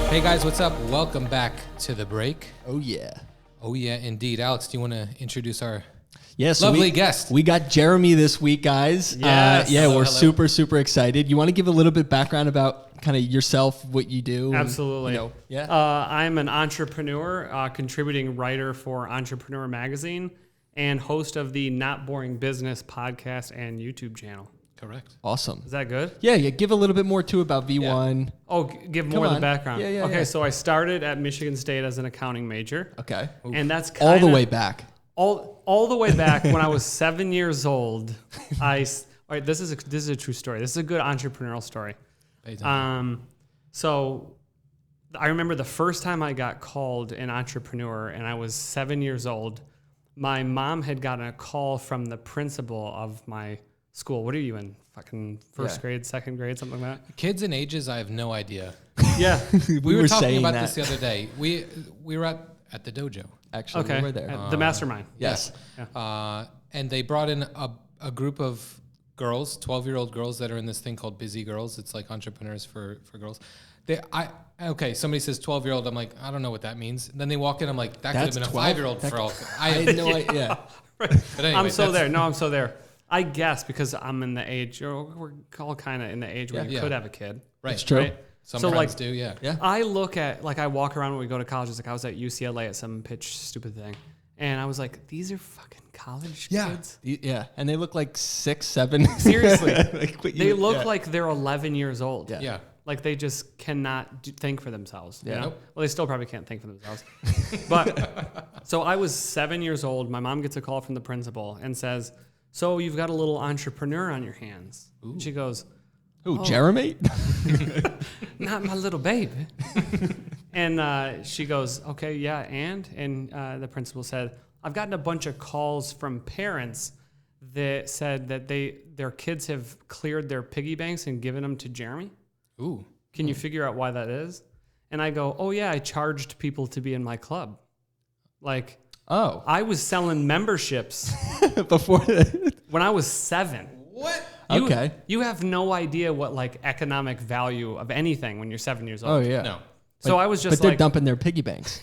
Hey guys, what's up? Welcome back to The Break. Oh, yeah. Oh yeah, indeed. Alex, do you want to introduce our Yes, lovely guest? We got Jeremy this week, guys. Yes. Yeah, Hello, we're hello. super excited. You want to give a little bit background about kind of yourself, what you do? Absolutely. Yeah. I'm an entrepreneur, contributing writer for Entrepreneur Magazine, and host of the Not Boring Business podcast and YouTube channel. Correct. Awesome. Is that good? Yeah, give a little bit more too about V1. Oh, give more of the on. background. Yeah, okay, yeah. so I started at Michigan State as an accounting major, Okay. and that's All kinda, the way back. all the way back when I was 7 years old. All right, this is a true story. This is a good entrepreneurial story. Pay attention. So I remember the first time I got called an entrepreneur, and I was 7 years old. My mom had gotten a call from the principal of my school. What are you in? Fucking first grade, second grade, something like Kids and ages, I have no idea. that? Yeah. We were talking saying about that. this the other day. We were at the dojo. Actually, Okay. we were there. The mastermind. Yes. And they brought in a group of girls, 12-year-old girls that are in this thing called Busy Girls. It's like entrepreneurs for girls. Somebody says 12-year-old. I'm like, I don't know what that means. And then they walk in. I'm like, that could have That's been 12? a 5-year-old for all. I had no idea. But anyway, I'm so that's- there. No, I'm so there. I guess because I'm in the age, or we're all kind of in the age where you Yeah. could have a kid. Right. It's true. Right? Some So, friends like, do, yeah. Yeah. I look at, like, I walk around when we go to college. It's like I was at UCLA at some pitch stupid thing. And I was like, these are fucking college kids. Yeah. And they look like 6, 7. Seriously. They They look like they're 11 years old. Yeah. Yeah. Like they just cannot think for themselves. Yeah. You know? Nope. Well, they still probably can't think for themselves. But so I was 7 years old. My mom gets a call from the principal and says, "So you've got a little entrepreneur on your hands." And she goes, Who, Jeremy? "Not my little baby." And she goes, "Okay, yeah, and the principal said, I've gotten a bunch of calls from parents that said that their kids have cleared their piggy banks and given them to Jeremy. Ooh. Can you figure out why that is?" And I go, "Oh yeah, I charged people to be in my club. Like Oh. I was selling memberships Before when I was 7." What? Okay. You have no idea what like economic value of anything when you're 7 years old. Oh, yeah. No. So I was But just they're like dumping their piggy banks.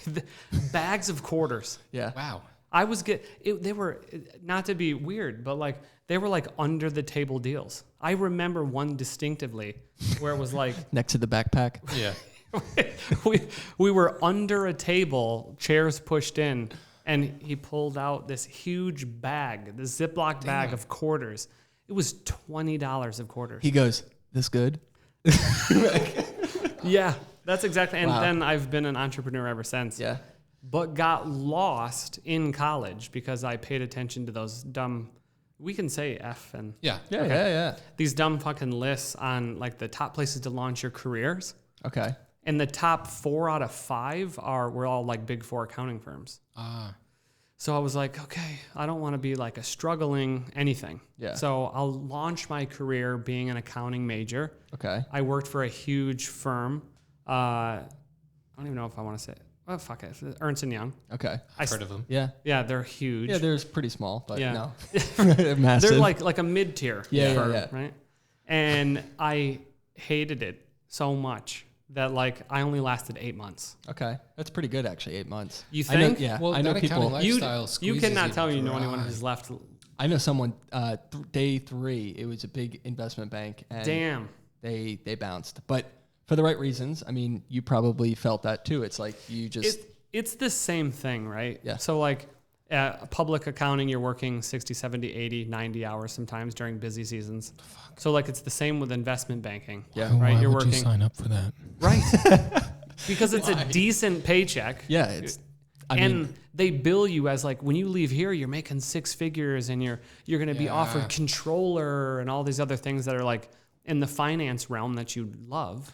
bags of quarters. Yeah. Wow. I was they were, not to be weird, but like they were like under the table deals. I remember one distinctively where it was like Next to the backpack. Yeah. we were under a table, chairs pushed in, and he pulled out this huge bag, this Ziploc bag of quarters. It was $20 of quarters. He goes, this good? Yeah, that's exactly. And Wow. then I've been an entrepreneur ever since. Yeah. But got lost in college because I paid attention to those dumb, we can say F and Yeah. Yeah, Okay. yeah. these dumb fucking lists on like the top places to launch your careers. Okay. And the top 4 out of 5 were all like big 4 accounting firms. So I was like, okay, I don't want to be like a struggling anything. Yeah. So I'll launch my career being an accounting major. Okay. I worked for a huge firm. I don't even know if I want to say it. Oh, fuck it. Ernst & Young. Okay. I've heard of them. Yeah. Yeah, they're huge. Yeah, they're pretty small, but Yeah. no. Massive. They're like a mid-tier Yeah, firm, yeah. right? And I hated it so much that like I only lasted 8 months. Okay. That's pretty good, actually, 8 months. You I know, think? yeah. Well, I know that people. accounting lifestyle You squeezes cannot tell me you know dry. anyone who's left. I know someone, day 3, it was a big investment bank. And Damn. They bounced. But for the right reasons. I mean, you probably felt that too. It's like you just... It's the same thing, right? Yeah. So like public accounting, you're working 60, 70, 80, 90 hours sometimes during busy seasons. So like it's the same with investment banking. Yeah. Right? Why You're would you working. sign up for that? Right. Because it's a decent paycheck. Yeah, it's... I and mean, they bill you as like when you leave here, you're making 6 figures and you're going to be offered controller and all these other things that are like in the finance realm that you love.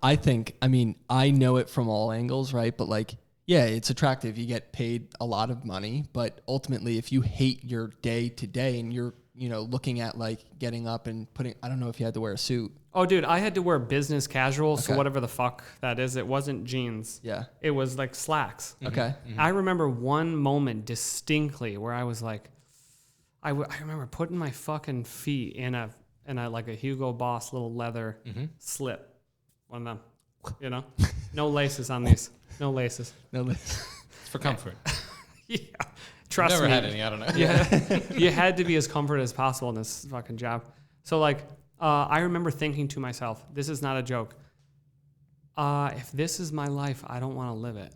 I think, I mean, I know it from all angles, right? But like, yeah, it's attractive. You get paid a lot of money, but ultimately if you hate your day to day and you're, looking at like getting up and putting, I don't know if you had to wear a suit. Oh, dude, I had to wear business casual, so Okay. whatever the fuck that is. It wasn't jeans. Yeah. It was like slacks. Okay. I remember one moment distinctly where I was like, I remember putting my fucking feet in a like a Hugo Boss little leather slip, one of them. You know, no laces on these. No laces. No lace. It's for comfort. Yeah. Trust Never me. had any. I don't know. Yeah. You had to be as comfortable as possible in this fucking job. So like, I remember thinking to myself, this is not a joke. If this is my life, I don't want to live it.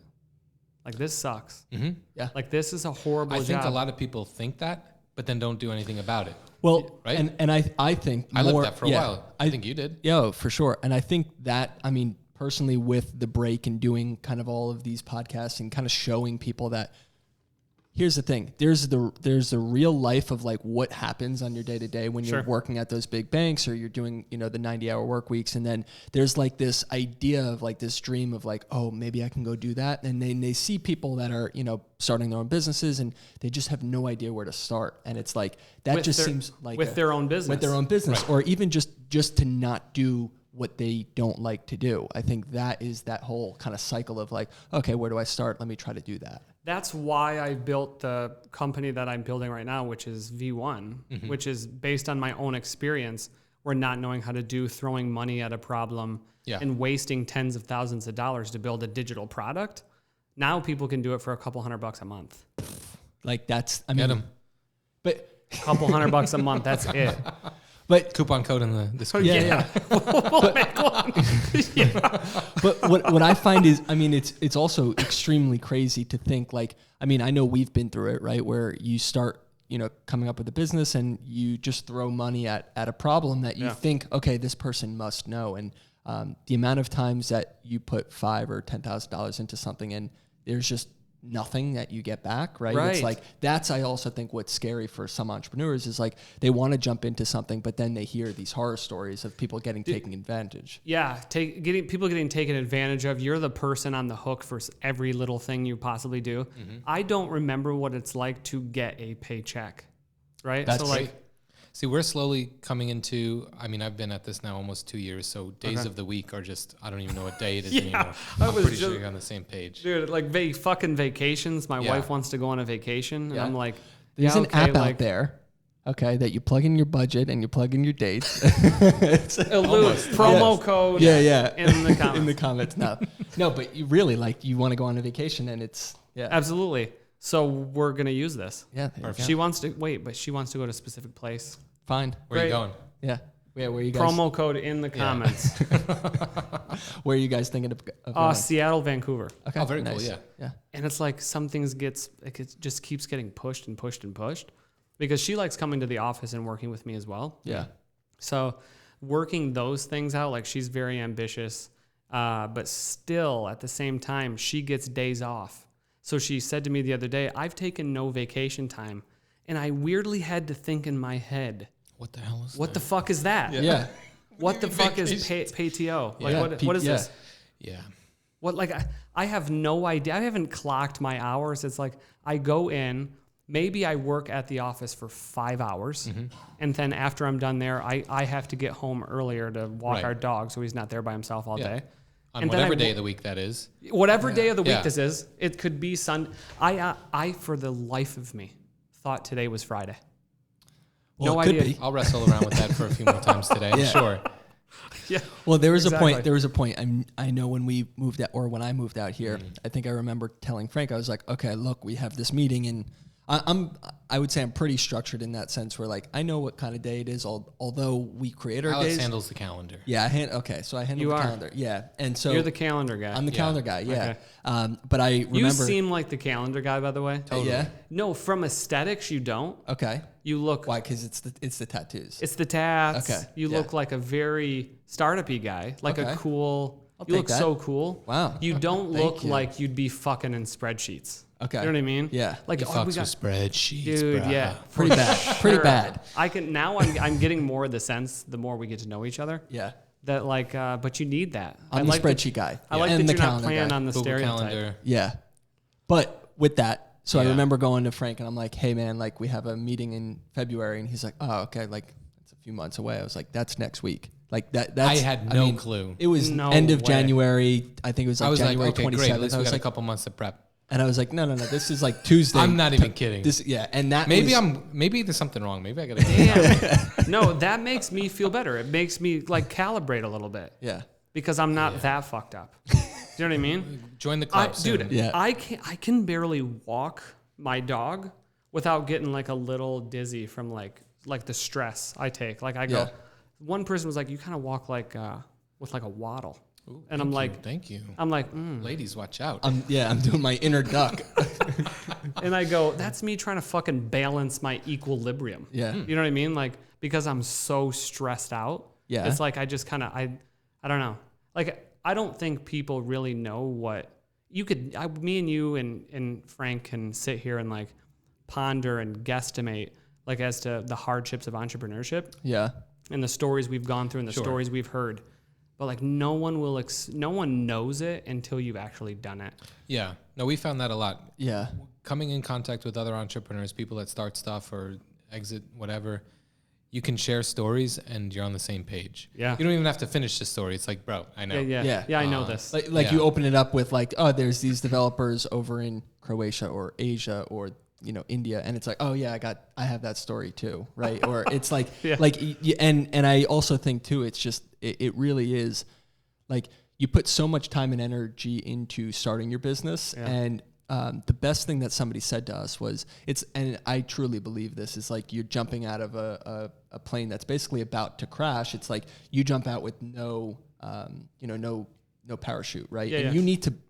Like, this sucks. Mm-hmm. Yeah. Like, this is a horrible job. I think a lot of people think that, but then don't do anything about it. Well, Right? and I think I more, lived that for a while. I think you did. Yeah, for sure. And I think that, I mean, personally with the break and doing kind of all of these podcasts and kind of showing people that here's the thing, there's the real life of like what happens on your day to day when you're working at those big banks or you're doing, you know, the 90-hour work weeks. And then there's like this idea of like this dream of like, oh, maybe I can go do that. And they see people that are, you know, starting their own businesses and they just have no idea where to start. And it's like, that With just their- seems like with their own business. with their own business, Right. or even just to not do what they don't like to do. I think that is that whole kind of cycle of like, okay, where do I start? Let me try to do that. That's why I built the company that I'm building right now, which is V1, which is based on my own experience. We're not knowing how to do, throwing money at a problem and wasting tens of thousands of dollars to build a digital product. Now people can do it for a couple $100 a month. Like that's, I Get mean, 'em. but A couple $100 a month, that's it. but Coupon code in the description. yeah. We'll make one. But what I find is, I mean, it's also extremely crazy to think like, I mean, I know we've been through it, right? Where you start, you know, coming up with a business and you just throw money at a problem that you think, okay, this person must know. And the amount of times that you put $5,000 or $10,000 into something and there's just nothing that you get back, right? It's like, that's, I also think what's scary for some entrepreneurs is like, they want to jump into something, but then they hear these horror stories of people getting taken advantage. Yeah, people getting taken advantage of. You're the person on the hook for every little thing you possibly do. I don't remember what it's like to get a paycheck, right? That's so great. like, See, we're slowly coming into, I mean, I've been at this now almost 2 years, so days of the week are just, I don't even know what day it is anymore. I I'm was pretty just- sure you're on the same page. dude, like fucking vacations. My Yeah. wife wants to go on a vacation, and Yeah. I'm like, There's yeah, an okay, app like, out there, okay, that you plug in your budget and you plug in your dates. Elude, Almost. promo Yes. code. Yeah. In the comments. in the comments. No, but you really like you want to go on a vacation and it's Absolutely. So we're gonna use this. yeah. There you go. She wants to but she wants to go to a specific place. Fine. Where are you Great. going? Yeah. Where are you guys? Promo code in the comments. Where are you guys thinking of going? Seattle, Vancouver. Okay. Oh, very cool, nice. yeah. Yeah. And it's like some things it just keeps getting pushed and pushed and pushed because she likes coming to the office and working with me as well. Yeah. So working those things out, like she's very ambitious, but still at the same time, she gets days off. So she said to me the other day, I've taken no vacation time. And I weirdly had to think in my head, What the hell is what the fuck is that? Yeah. What the fuck is PTO? Like, Yeah, what is this? Yeah. What, like, I have no idea. I haven't clocked my hours. It's like I go in, maybe I work at the office for 5 hours. And then after I'm done there, I have to get home earlier to walk Right. our dog so he's not there by himself all Yeah. day. On And then whatever I day wo- of the week that is. Whatever day of the week Yeah. this is, it could be Sunday. I, for the life of me, thought today was Friday. Well, No it could idea. be. I'll wrestle around with that for a few more times today, I'm Yeah. sure. Yeah. Well, there was Exactly. a point. There was a point. I know when we moved out, or when I moved out here, I think I remember telling Frank, I was like, okay, look, we have this meeting, and I would say I'm pretty structured in that sense, where like I know what kind of day it is. Although we create our Alex days. handles the calendar. Yeah, okay, so I handle You the are. calendar. Yeah, and so You're the calendar guy. I'm the Yeah. calendar guy. Yeah, Okay. but I remember. You seem like the calendar guy, by the way. Yeah. No, from aesthetics, you don't. Okay. You look. Why? Because it's the tattoos. It's the tats. Okay, You yeah. look like a very startup-y guy, like a Okay. cool. I'll You take look that. so cool. Wow. You don't Thank look you. like you'd be fucking in spreadsheets. Okay. You know what I mean? Yeah. Like He oh, fucks we got, with spreadsheets, dude. bruh. Yeah. Pretty for bad. Pretty sure. bad. I can now. I'm getting more of the sense the more we get to know each other. Yeah. That like, but you need that. I'm the spreadsheet guy. I like and that the you're not calendar playing guy. on the Google stereotype. Calendar. Yeah. But with that, so I Yeah. remember going to Frank and I'm like, hey man, like we have a meeting in February, and he's like, oh, okay, like it's a few months away. I was like, that's next week. Like that's I had no clue. It was No end of way. January. I think it was like I was January like, okay, 27th. great. At least I we was got a like, couple months to prep. and I was like, no, this is like Tuesday. I'm not even kidding. This, yeah, and that Maybe was, maybe there's something wrong. Maybe I got to. Damn. No, that makes me feel better. It makes me like calibrate a little bit. Yeah. because I'm not that fucked up. Do you know what I mean? Join the club soon. Dude, Yeah. I can barely walk my dog without getting like a little dizzy from like the stress I take. Like I go, Yeah. one person was like, you kind of walk like with like a waddle. Ooh, And I'm like, thank you. I'm like, Ladies, watch out. I'm doing my inner duck. and I go, that's me trying to fucking balance my equilibrium. Yeah. You know what I mean? Like, because I'm so stressed out. Yeah. It's like, I just kind of, I don't know. Like, I don't think people really know what you could, me and you and Frank can sit here and like ponder and guesstimate like as to the hardships of entrepreneurship Yeah. and the stories we've gone through and the Sure. stories we've heard. But like no one knows it until you've actually done it. Yeah. No, we found that a lot. Yeah. Coming in contact with other entrepreneurs, people that start stuff or exit, whatever, you can share stories and you're on the same page. Yeah. You don't even have to finish the story. It's like, bro, I know. Yeah, I know this. Like Yeah. you open it up with like, oh, there's these developers over in Croatia or Asia or India, and it's like, oh yeah, I have that story too, right? Or it's like, and I also think too, it's just it really is like you put so much time and energy into starting your business, and the best thing that somebody said to us was and I truly believe this is like you're jumping out of a plane that's basically about to crash. It's like you jump out with no parachute, right? Yeah, and yeah.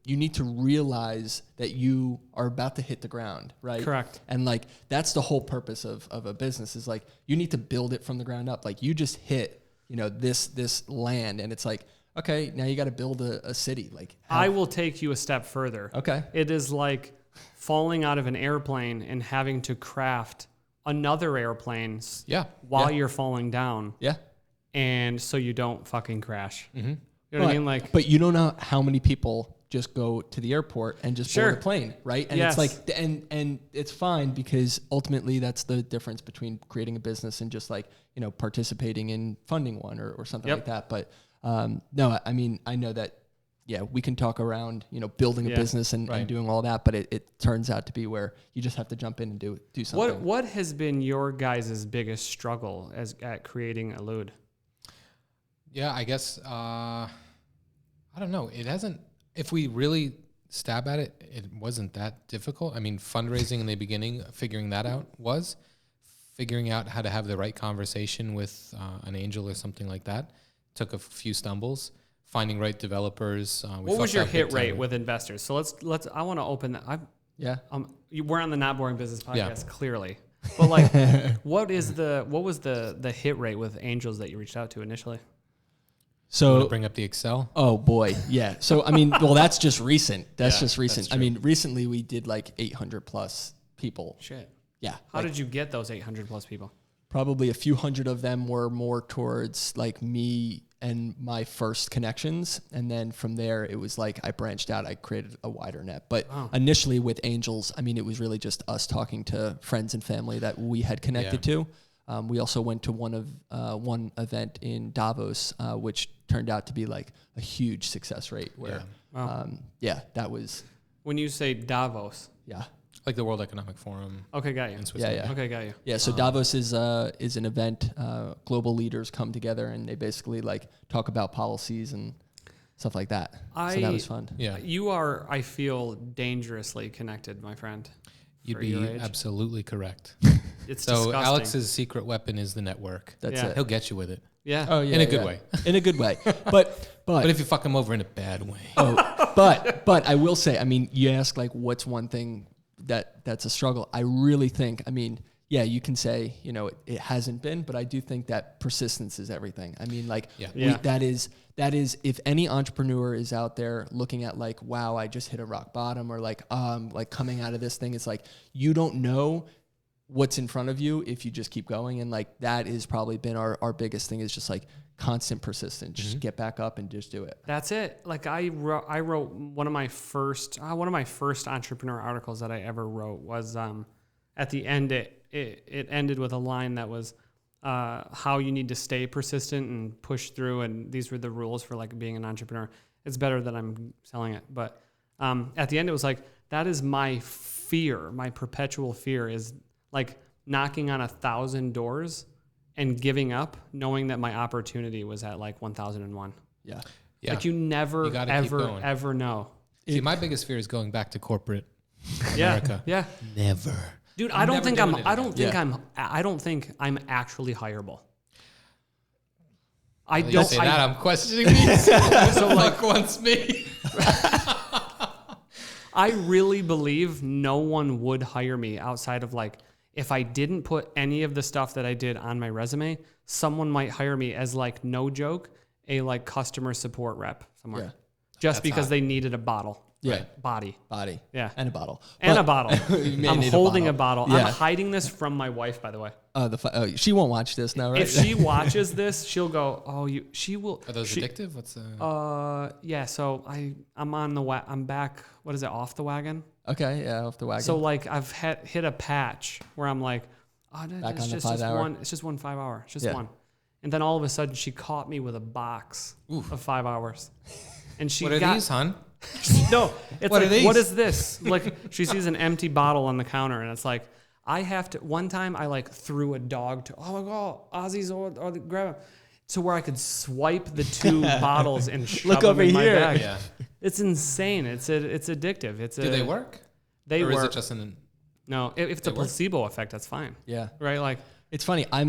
you need to realize that you are about to hit the ground, right? Correct. And like that's the whole purpose of a business is like you need to build it from the ground up. Like you just hit, this land, and it's like, okay, now you got to build a city. Like I will take you a step further. Okay. It is like falling out of an airplane and having to craft another airplane while you're falling down. Yeah. And so you don't fucking crash. Mm-hmm. You know what I mean? Like, but you don't know how many people just go to the airport and just board a plane, right? And Yes. it's like, and it's fine because ultimately that's the difference between creating a business and just like, participating in funding one or something like that. But no, I mean, I know that, we can talk around, building a business and doing all that, but it turns out to be where you just have to jump in and do something. what has been your guys' biggest struggle at creating Elude? Yeah, I guess, I don't know. It hasn't, if we really stab at it, it wasn't that difficult. I mean, fundraising in the beginning, figuring that out figuring out how to have the right conversation with an angel or something like that. Took a few stumbles, finding right developers. What was your hit rate with investors? So let's, I want to open that. We're on the Not Boring Business podcast, clearly. But like, what was the hit rate with angels that you reached out to initially? So bring up the Excel. Oh boy. Yeah. So, I mean, well, that's just recent. That's Yeah, just recent. that's I true. mean, recently we did like 800 plus people. Shit. Yeah. How did you get those 800 plus people? Probably a few hundred of them were more towards like me and my first connections. And then from there, it was like I branched out. I created a wider net. But initially with angels, I mean, it was really just us talking to friends and family that we had connected to. We also went to one event in Davos, which turned out to be like a huge success rate where, that was. When you say Davos. Yeah. Like the World Economic Forum. Okay, got you. In Switzerland. Yeah. Okay, got you. Yeah, so Davos is an event. Global leaders come together and they basically like talk about policies and stuff like that. So that was fun. Yeah. You are, I feel, dangerously connected, my friend. You'd for be your age. absolutely correct. It's So disgusting. Alex's secret weapon is the network. That's Yeah. it. He'll get you with it. Yeah. Oh yeah, In a good way. In a good way. But But if you fuck him over in a bad way. but I will say, I mean, you ask like what's one thing that's a struggle. I really think, I mean, yeah, you can say, it hasn't been, but I do think that persistence is everything. I mean, like that is if any entrepreneur is out there looking at like, wow, I just hit a rock bottom, or like coming out of this thing, it's like you don't know what's in front of you if you just keep going. And like that is probably been our biggest thing, is just like constant persistence. Just get back up and just do it. That's it. Like I wrote one of my first entrepreneur articles that I ever wrote was at the end it ended with a line that was how you need to stay persistent and push through, and these were the rules for like being an entrepreneur. It's better that I'm selling it, but at the end it was like, that is my fear, my perpetual fear, is like knocking on 1,000 doors and giving up, knowing that my opportunity was at like 1001. Yeah. Yeah. Like you never, You gotta keep ever, going. ever know. See, my biggest fear is going back to corporate Yeah. America. Yeah. Never. Dude, I'm never doing it I don't again. think I'm actually hireable. I Well, you don't say I, that, I'm questioning me. So like wants me. I really believe no one would hire me outside of like, if I didn't put any of the stuff that I did on my resume, someone might hire me as like, no joke, a like customer support rep somewhere. Yeah. Just That's because hot. they needed a bottle. Yeah. Right? Body. Body. Yeah. And a bottle. And But- a bottle. You may I'm need holding a bottle. Yeah. I'm hiding this from my wife, by the way. She won't watch this now, right? If she watches this, she'll go, "Oh, she will." Are those she, addictive? What's Yeah. So I'm on the I'm back. What is it? Off the wagon. Okay, yeah, off the wagon. So like I've hit a patch where I'm like, oh, Back it's on the just 5 hour. one. It's just 1 5 hour. It's just Yeah. one. And then all of a sudden she caught me with a box of 5 hours, and she what are got these, hon? no. It's What are like, what these? is this? Like she sees an empty bottle on the counter, and it's like I have to. One time I like threw a dog to. Oh my god, Ozzy's or grab him. To where I could swipe the 2 bottles and shove Look them over in my here. bag. Yeah. It's insane. It's addictive. Do they work? They or work. is it just an? No, if it's a They work? placebo effect, that's fine. yeah. Right? Like, It's funny. I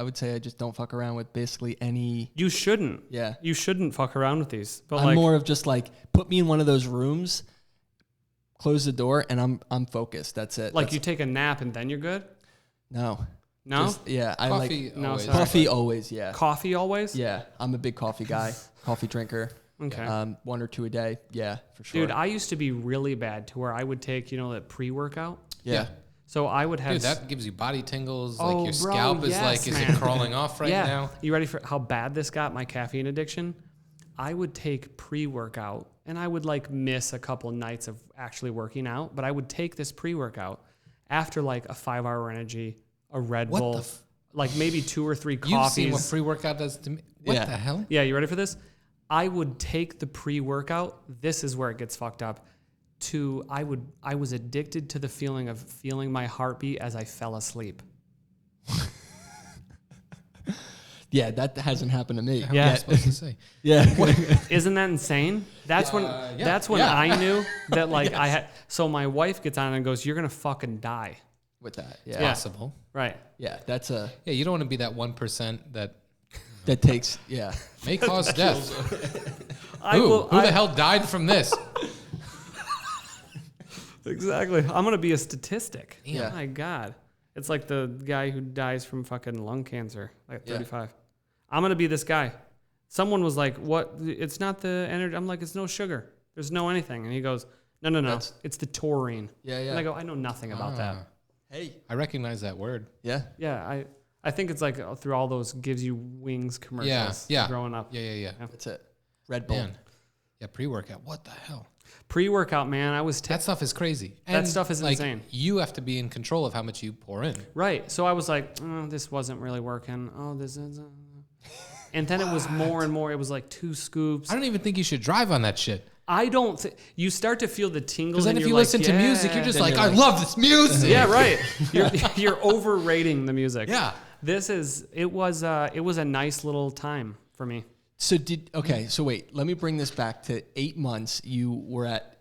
would say I just don't fuck around with basically any. you shouldn't. Yeah. You shouldn't fuck around with these. But I'm like, more of just like put me in one of those rooms, close the door, and I'm focused. That's it. like That's, you take a nap and then you're good? no. No? Yeah. I Coffee like No, always. sorry. coffee always. Yeah. Coffee always? Yeah. I'm a big coffee guy, coffee drinker. Okay. 1 or 2 a day. Yeah, for sure. Dude, I used to be really bad to where I would take, that pre-workout. yeah. So I would have... Dude, that gives you body tingles. Oh, Like your bro, scalp is yes, like, is man. it crawling off right now? You ready for how bad this got, my caffeine addiction? I would take pre-workout, and I would like miss a couple nights of actually working out, but I would take this pre-workout after like a 5-hour energy, a Red What Bull, the f- like maybe 2 or 3 You've seen coffees. what pre-workout does to me. What Yeah. the hell? Yeah, you ready for this? I would take the pre-workout. This is where it gets fucked up. I was addicted to the feeling of feeling my heartbeat as I fell asleep. Yeah, that hasn't happened to me. How am Yeah. I supposed to say? Yeah. Isn't that insane? That's when yeah. that's when Yeah. I knew that like I had. So my wife gets on and goes, "You're gonna fucking die." With that. Yeah. Yeah. Possible. Right. Yeah, that's a Yeah, you don't want to be that 1% that that takes yeah. may cause death. I Who? will. Who the hell died from this? Exactly. I'm gonna be a statistic. Yeah. Oh my God. It's like the guy who dies from fucking lung cancer at Yeah. 35. I'm gonna be this guy. Someone was like, "What? It's not the energy." I'm like, "It's no sugar. There's no anything." And he goes, "No. That's- It's the taurine." Yeah, yeah. And I go, "I know nothing about that." Ah, Hey. I recognize that word. Yeah. Yeah, I think it's like through all those gives you wings commercials. Yeah. Growing up. Yeah. That's it. Red Bull. Man. Yeah, pre-workout. What the hell? Pre-workout, man. I was That stuff is crazy. That stuff is insane. You have to be in control of how much you pour in. right. So I was like, oh, this wasn't really working. Oh, this is. And then it was more and more. It was like 2 scoops. I don't even think you should drive on that shit. I don't. You start to feel the tingles. Because then and if you're you like, listen to music, you're just Then like, you're I like- love this music. yeah, right. You're overrating the music. Yeah. It was a nice little time for me. So so wait, let me bring this back to 8 months you were at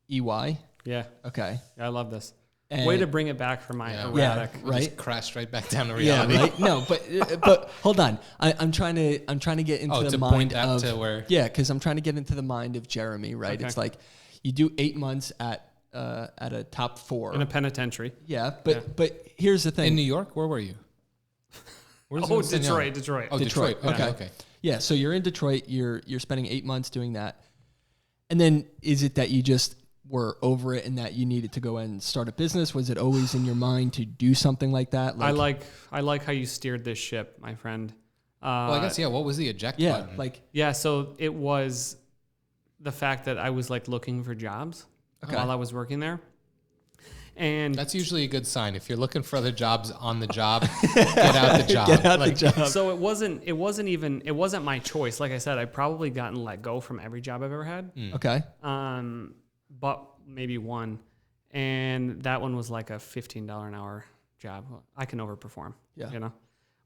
EY. Yeah, Okay. I love this. And- Way to bring it back from my Yeah. erratic. You Right? just crashed right back down to Yeah, reality. right. No, but hold on. I'm trying to get into the to mind point that of to where. yeah, because I'm trying to get into the mind of Jeremy. Right. Okay. It's like you do 8 months at a top 4. In a penitentiary. Yeah, but here's the thing. In New York, where were you? Where's Oh, this in Young? Detroit. Oh, Detroit. Detroit, Okay. Yeah, so you're in Detroit. You're spending 8 months doing that, and then is it that you just were over it and that you needed to go and start a business? Was it always in your mind to do something like that? I like how you steered this ship, my friend. Well, I guess, yeah, what was the eject yeah, button? like Yeah, so it was the fact that I was like looking for jobs while I was working there. And That's usually a good sign. If you're looking for other jobs on the job, get out the job. get out Like, the job. so it wasn't my choice. Like I said, I've probably gotten let go from every job I've ever had. Okay. But maybe one. And that one was like a $15 an hour job. I can overperform. Yeah. You know?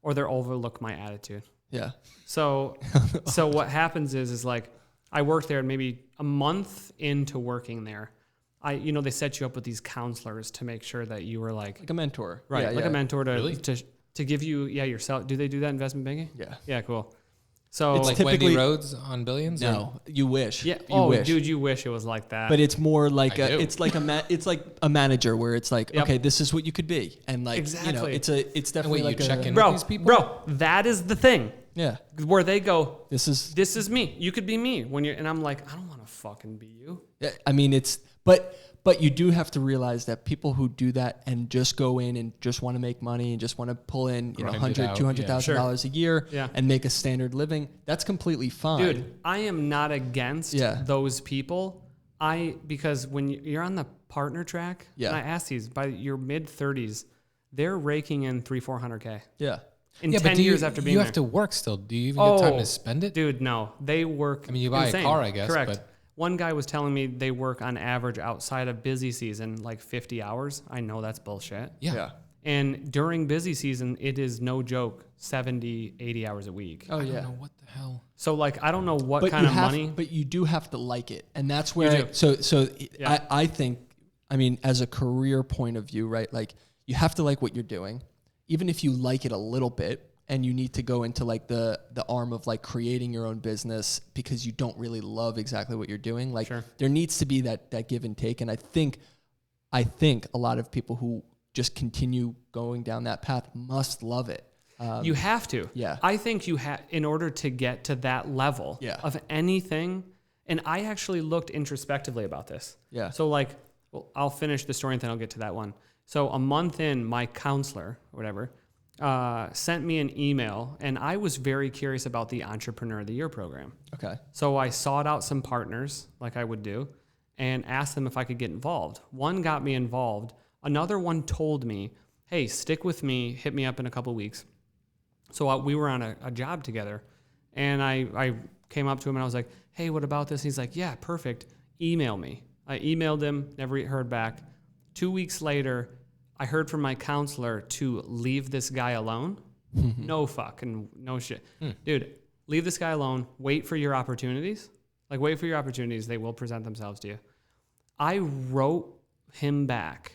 or they'll overlook my attitude. Yeah. So what happens is like I worked there, and maybe a month into working there, they set you up with these counselors to make sure that you were like a mentor. Right. Yeah, like a mentor Really? to give you, yourself. Do they do that in investment banking? Yeah. Yeah, cool. So It's Like typically- Wendy Rhodes on Billions? No, you wish. yeah. You wish. Dude, you wish it was like that. But it's more like I do. it's like a manager where it's like, Yep. okay, this is what you could be, and like Exactly. it's And definitely wait, like you check in bro, with these people? bro, that is the thing Yeah, where they go, this is. this is me. You could be me when you're, and I'm like, I don't want to fucking be you. I mean, but you do have to realize that people who do that and just go in and just want to make money and just want to pull in, Grind it $100,000, out, $200,000 a year Yeah. and make a standard living, that's completely fine. Dude, I am not against those people. Because when you're on the partner track, and I ask these, by your mid 30s, they're raking in 300-400K. Yeah. In Yeah, 10 but years after being you there. have to work still. Do you even get time to spend it? Dude, no. They work. I mean, you buy insane. a car, I guess. Correct. But One guy was telling me they work on average outside of busy season like 50 hours. I know that's bullshit. yeah. And during busy season, it is no joke, 70, 80 hours a week. Oh I yeah. don't know what the hell. So like, I don't know what But kind you of have, money. But you do have to like it, and that's where. You So Yeah. I think, I mean, as a career point of view, right? Like you have to like what you're doing, even if you like it a little bit, and you need to go into like the arm of like creating your own business because you don't really love exactly what you're doing. Like Sure. there needs to be that give and take, and I think a lot of people who just continue going down that path must love it. You have to. Yeah. I think you have, in order to get to that level of anything. And I actually looked introspectively about this. Yeah. So like, well, I'll finish the story and then I'll get to that one. So a month in, my counselor or whatever sent me an email, and I was very curious about the Entrepreneur of the Year program. Okay. So I sought out some partners like I would do and asked them if I could get involved. One got me involved. Another one told me, hey, stick with me, hit me up in a couple weeks. So we were on a job together, and I came up to him and I was like, hey, what about this? And he's like, yeah, perfect. Email me. I emailed him, never heard back. 2 weeks later, I heard from my counselor to leave this guy alone. No fucking, no shit. Dude, leave this guy alone. Wait for your opportunities. Like, wait for your opportunities. They will present themselves to you. I wrote him back.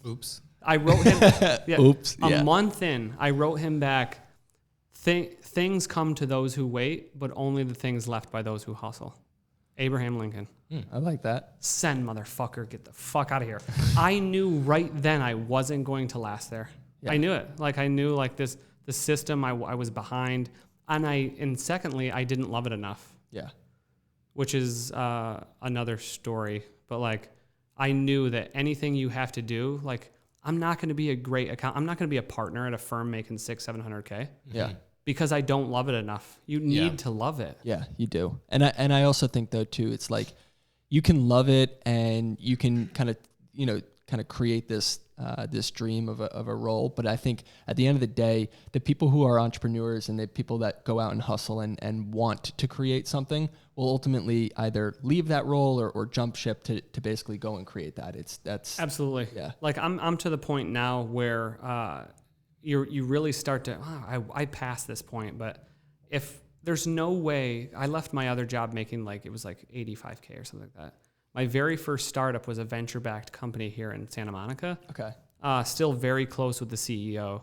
Oops. I wrote him. Yeah, Oops. A Yeah. month in, I wrote him back. Things come to those who wait, but only the things left by those who hustle. Abraham Lincoln. I like that. Send, motherfucker. Get the fuck out of here. I knew right then I wasn't going to last there. Yeah. I knew it. Like, I knew like the system I was behind. And secondly, I didn't love it enough. Yeah. Which is another story. But like, I knew that anything you have to do, like, I'm not going to be a great account. I'm not going to be a partner at a firm making $600-700K Yeah. because I don't love it enough. You need to love it. Yeah, you do. And I also think though too, it's like you can love it and you can kind of create this dream of a role. But I think at the end of the day, the people who are entrepreneurs and the people that go out and hustle and want to create something will ultimately either leave that role or jump ship to basically go and create that. That's Absolutely. Yeah. Like I'm to the point now where you really start to, I passed this point, but if there's no way, I left my other job making it was like $85K or something like that. My very first startup was a venture-backed company here in Santa Monica. okay. Still very close with the CEO.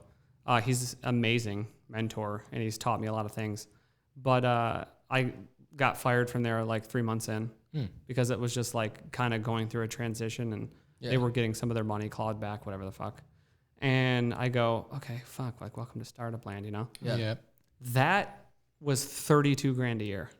He's an amazing mentor, and he's taught me a lot of things. But I got fired from there like 3 months in because it was just like kind of going through a transition, and they were getting some of their money clawed back, whatever the fuck. And I go, okay, fuck, like welcome to startup land, you know? Yeah. That was $32,000 a year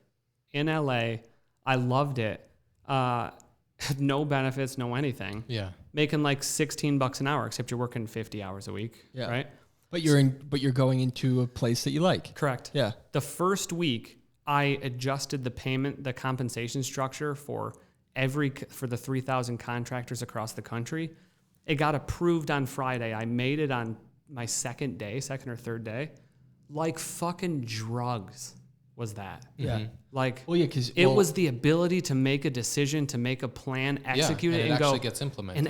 in LA. I loved it. Had no benefits, no anything. Yeah. Making like $16 an hour, except you're working 50 hours a week. Yeah. Right. But you're going into a place that you like. Correct. Yeah. The first week I adjusted the compensation structure for the 3,000 contractors across the country. It got approved on Friday. I made it on my second or third day. Like fucking drugs was that. Yeah. Like, Well, yeah, because it was the ability to make a decision, to make a plan, execute it, and actually go. gets implemented.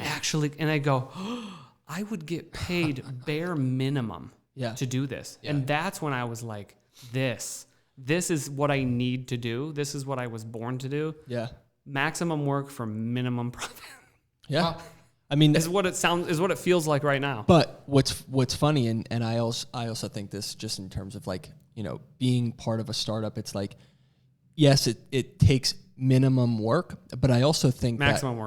And I go, I would get paid bare minimum to do this. Yeah. And that's when I was like, this is what I need to do. This is what I was born to do. Yeah. Maximum work for minimum profit. Yeah. Well, I mean, is what it feels like right now. but what's funny, and I also think this just in terms of like, being part of a startup, it's like, yes, it takes minimum work, but I also think maximum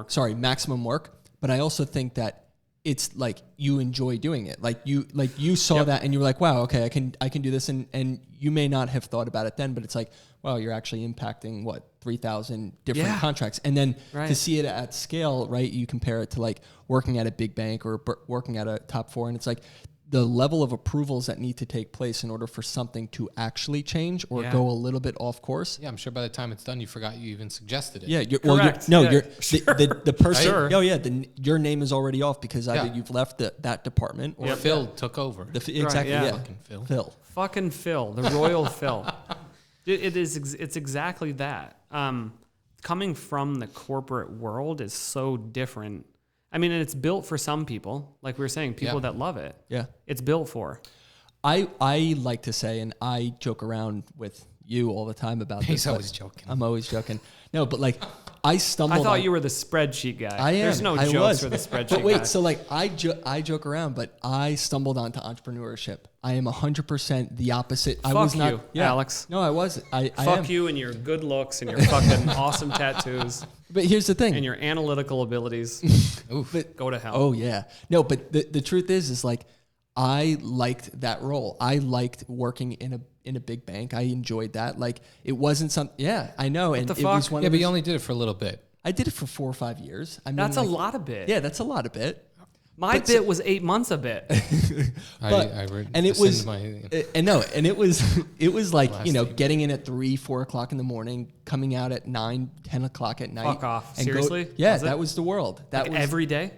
work. But I also think that it's like you enjoy doing it. Like you saw that and you were like, wow, okay, I can do this. And you may not have thought about it then, but it's like, wow, you're actually impacting 3,000 different contracts. And then to see it at scale, right? You compare it to like working at a big bank or working at a top 4. And it's like the level of approvals that need to take place in order for something to actually change or go a little bit off course. Yeah, I'm sure by the time it's done, you forgot you even suggested it. Yeah, Correct. The person. Sure. Oh yeah, your name is already off because either you've left that department or Phil took over. Exactly. yeah. Yeah. Fucking Phil. Fucking Phil, the royal Phil. It's exactly that. Coming from the corporate world is so different. I mean, and it's built for some people, like we were saying, people that love it. Yeah. It's built for. I like to say, and I joke around with you all the time about this. He's always joking. I'm always joking. No, but like I stumbled. I thought you were the spreadsheet guy. I am. There's no I jokes was. for the spreadsheet But wait, guy. so like I joke around, but I stumbled onto entrepreneurship. I am 100% the opposite. I was not. You, Alex. No, I wasn't. I Fuck am. you and your good looks and your fucking awesome tattoos But here's the thing. and your analytical abilities. Go to hell. Oh yeah. No, but the truth is like I liked that role. I liked working in a big bank. I enjoyed that. Like it wasn't some. Yeah, I know. And the it was fuck? one. Yeah, of but those, you only did it for a little bit. I did it for 4 or 5 years. I mean, That's like, a lot of bit. Yeah, that's a lot of bit. My bit was 8 months a bit. And it was, and it was like, getting in at 3, 4 o'clock in the morning, coming out at 9, 10 o'clock at night. Fuck off. and Seriously? Yeah, Was it? that was the world. That Like was every day?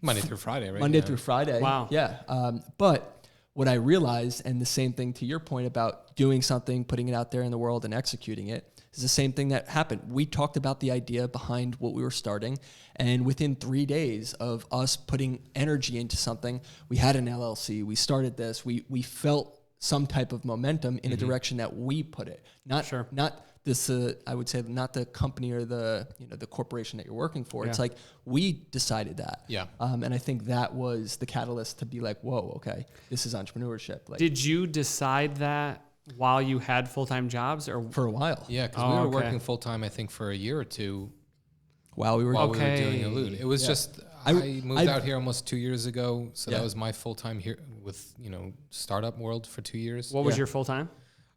Monday through Friday, right? Monday Yeah. through Friday. Wow. Yeah. But what I realized, and the same thing to your point about doing something, putting it out there in the world and executing it, is the same thing that happened. We talked about the idea behind what we were starting, and within 3 days of us putting energy into something, we had an LLC. We started this. We felt some type of momentum in a direction that we put it. Not this. I would say not the company or the corporation that you're working for. Yeah. It's like we decided that. Yeah. And I think that was the catalyst to be like, whoa, okay, this is entrepreneurship. Like Did you decide that while you had full-time jobs or for a while. Yeah, because we were working full time, I think, for a year or two While we were while we were doing Elude. It was just I moved out here almost 2 years ago, so that was my full time here with startup world for 2 years. what was your full-time?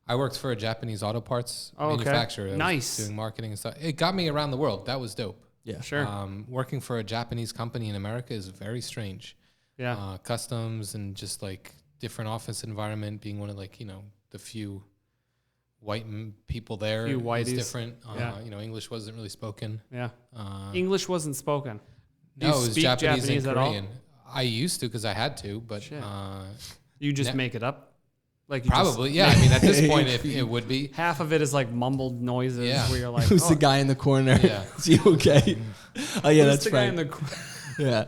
I worked for a Japanese auto parts Oh, okay. manufacturer. I was Nice. doing marketing and stuff. It got me around the world. That was dope. Yeah. Sure. Working for a Japanese company in America is very strange. Yeah. Customs and just like different office environment, being one of the few white people there. Few is whiteys. different. Yeah. English wasn't really spoken. Yeah. Uh, English wasn't spoken. Do no, you it was speak Japanese and at all? Korean. I used to because I had to, but Shit. You just Ne- make it up? Like you probably, yeah. I mean, at this point, it would be. half of it is like mumbled noises Yeah. where you're like, Who's the guy in the corner? Yeah. Is he okay? Oh yeah, Who's that's the guy in Frank. the Yeah.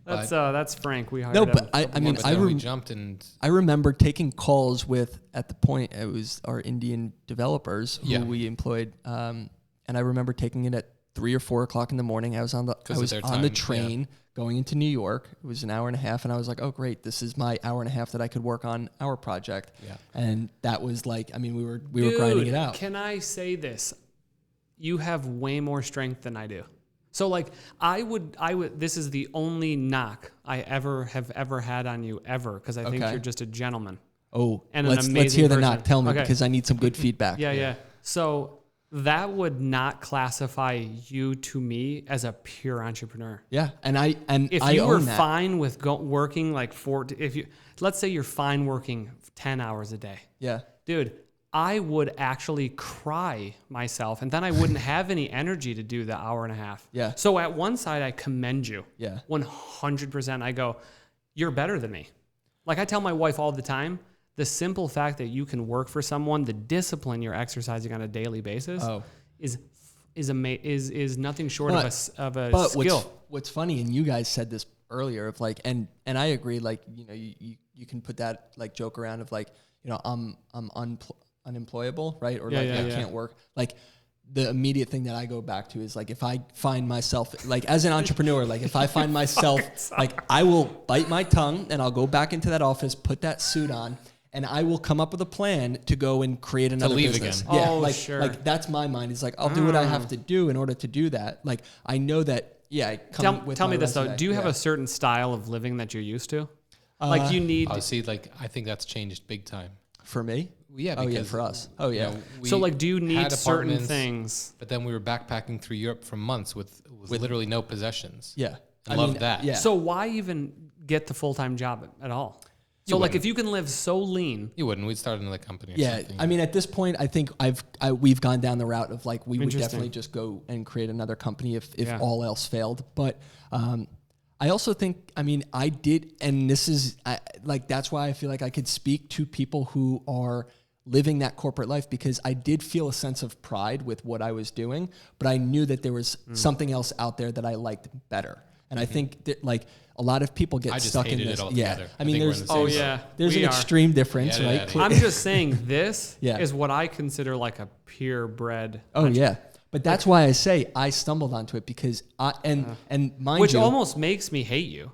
That's Frank. We hired No, him. but I mean, But I then we jumped and I remember taking calls with, at the point, it was our Indian developers who we employed. And I remember taking it at 3 or 4 o'clock in the morning. I was on the train going into New York. It was an hour and a half. And I was like, oh, great. This is my hour and a half that I could work on our project. Yeah. And that was like, I mean, we were grinding it out. Can I say this? You have way more strength than I do. So like I would this is the only knock I have ever had on you ever, because I think Okay. you're just a gentleman. Oh, And an let's amazing hear the person. knock. Tell me, Okay. because I need some good feedback. Yeah. So that would not classify you to me as a pure entrepreneur. Yeah, and If I you were own that. fine with working like let's say you're fine working 10 hours a day, Yeah. dude, I would actually cry myself, and then I wouldn't have any energy to do the hour and a half. Yeah. So at one side, I commend you. Yeah. 100%. I go, you're better than me. Like I tell my wife all the time, the simple fact that you can work for someone, the discipline you're exercising on a daily basis is nothing short of a But skill. what's funny, and you guys said this earlier of like, and I agree, like, you know, you can put that like joke around of like, you know, I'm unemployable, right? Or like I can't work. Like the immediate thing that I go back to is like, if I find myself like as an entrepreneur, like if I find myself like I will bite my tongue and I'll go back into that office, put that suit on, and I will come up with a plan to go and create another business. Again. Yeah, Oh, like, sure. like that's my mind. It's like, I'll do what I have to do in order to do that. Like, I know that, I come with tell my me this resume. though. Do you have a certain style of living that you're used to? Like you need. Oh, see, like I think that's changed big time. For me? Yeah, Oh, because, yeah, for us. Oh, yeah. You know, So like, do you need had certain apartments, things? But then we were backpacking through Europe for months with literally no possessions. Yeah. I love that. Yeah. So why even get the full-time job at all? So like, if you can live so lean, You wouldn't. We'd start another company or Yeah, something. I mean, at this point, I think we've gone down the route of like we would Interesting. definitely just go and create another company if Yeah. all else failed. But I also think, I mean, I did, and this is like that's why I feel like I could speak to people who are living that corporate life, because I did feel a sense of pride with what I was doing, but I knew that there was something else out there that I liked better. And I think that like a lot of people get I just stuck in hated it this. altogether. I mean, think we're there's in the same boat. there's we an are. extreme difference, Get it right? outta here. I'm just saying this Yeah. is what I consider like a purebred. Oh yeah, but that's why I say I stumbled onto it, because and mind Which you, almost makes me hate you.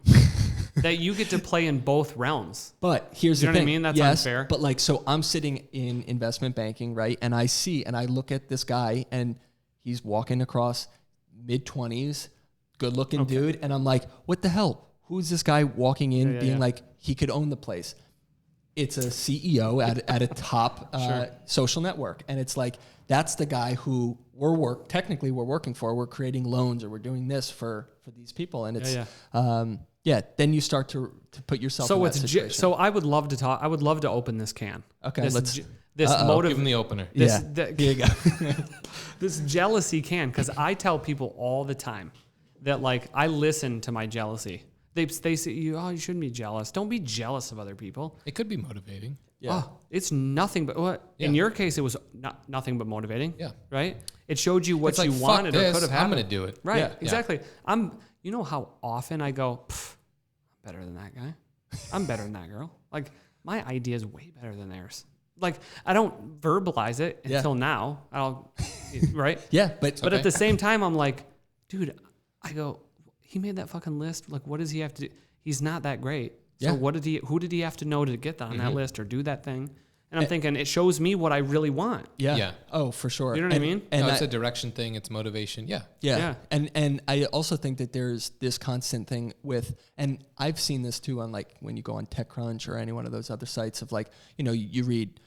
That you get to play in both realms. but here's You the know what I thing. mean? That's yes, unfair. But like, so I'm sitting in investment banking, right? And I look at this guy, and he's walking across mid-20s, good-looking dude, and I'm like, what the hell? Who's this guy walking in, being like, he could own the place? It's a CEO at a top social network, and it's like, that's the guy who we're working for. We're creating loans, or we're doing this for these people, and it's then you start to put yourself So in it's that situation. so I would love to talk. I would love to open this can. Okay, this let's- this Give motive. him the opener. This, Here you go. this jealousy can, because I tell people all the time that like I listen to my jealousy. They say you shouldn't be jealous. Don't be jealous of other people. It could be motivating. Yeah. Oh, it's nothing but what in your case it was nothing but motivating. Yeah. Right. It showed you what It's like, you fuck wanted or this, could have I'm happened. gonna do it. Right. Yeah. Exactly. You know how often I go, I'm better than that guy. I'm better than that girl. Like my idea is way better than theirs. Like I don't verbalize it until now. Right. Yeah, but But at the same time, I'm like, dude, I go, he made that fucking list. Like, what does he have to do? He's not that great. So Yeah. who did he have to know to get on that list or do that thing? And I'm thinking, it shows me what I really want. Yeah. Oh, for sure. You know what I mean? And No, it's a direction thing. It's motivation. Yeah. Yeah. And I also think that there's this constant thing with, and I've seen this too on like when you go on TechCrunch or any one of those other sites of like, you know, you read,